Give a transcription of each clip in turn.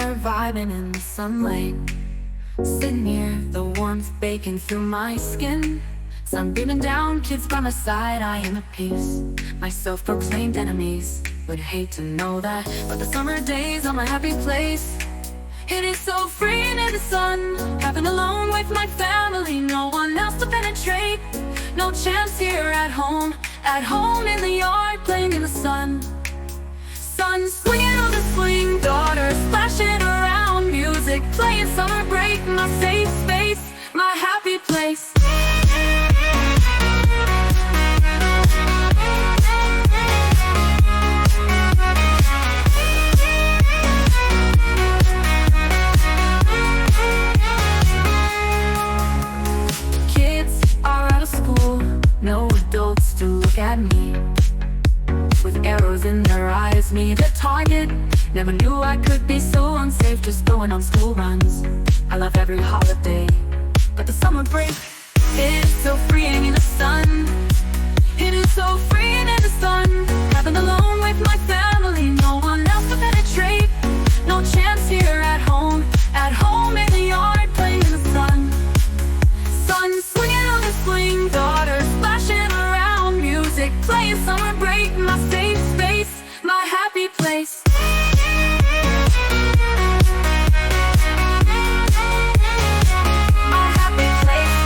there vibing in the sunlight, sitting here, the warmth baking through my skin. Sun beaming down, kids by my side, I am at peace. My self-proclaimed enemies would hate to know that, but the summer days are my happy place. It is so freeing in the sun, having alone with my family, no one else to penetrate. No chance here at home in the yard, playing in the sun. Sun swinging on the swing, daughters splashing around, music playing, summer break, my safe space, my happy place. No adults to look at me, with arrows in their eyes, me the target. Never knew I could be so unsafe, just going on school runs. I love every holiday, but the summer break, it is so freeing in the sun. It is so freeing in the sun, having alone with my family, no one else to penetrate. No chance here at home in the yard, playing in the sun. Sun swinging on the swing, daughters splashing around, music playing, summer break, my safe space, my happy place. My happy place.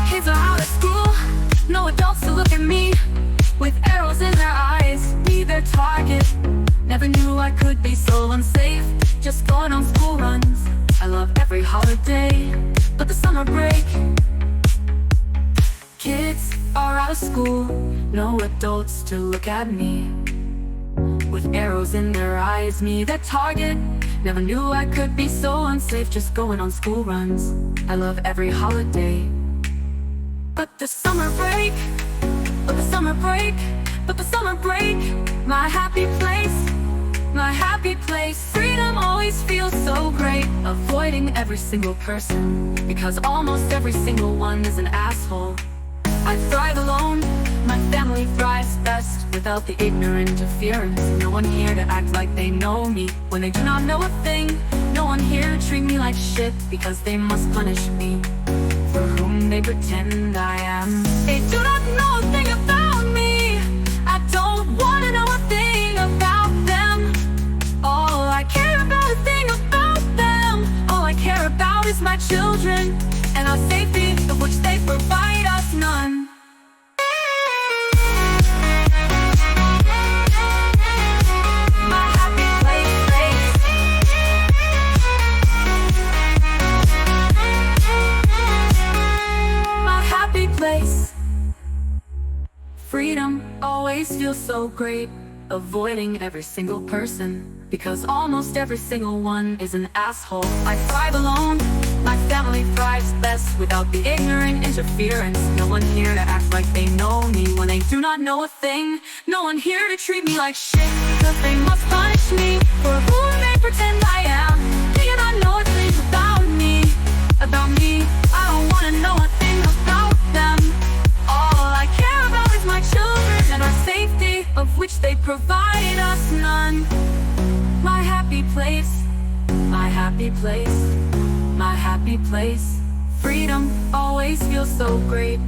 Kids are out of school, no adults to look at me, with arrows in their eyes, me their target. Never knew I could be so unsafe, just going on school runs. I love every holiday, but the summer break. Kids are out of school, no adults to look at me, with arrows in their eyes, me their target. Never knew I could be so unsafe, just going on school runs. I love every holiday, but the summer break, but the summer break, but the summer break, my happy place. My happy place. Freedom always feels so great, avoiding every single person, because almost every single one is an asshole. I thrive alone, my family thrives best, without the ignorant interference. No one here to act like they know me when they do not know a thing. No one here to treat me like shit, because they must punish me for whom they pretend I am. They do not know a thing about me, I don't wanna know a thing about them. All I care about, a thing about them, all I care about is my children, and our safety, of which they provide us none. My happy place. My happy place. Freedom always feels so great, avoiding every single person, because almost every single one is an asshole. I thrive alone, my family thrives best, without the ignorant interference. No one here to act like they know me when they do not know a thing. No one here to treat me like shit, because they must punish me for whom they pretend I am. They do not know a thing about me, about me. I don't wanna know a thing about them. All I care about is my children, and our safety, of which they provide us none. My happy place, my happy place, my happy place. Freedom always feels so great,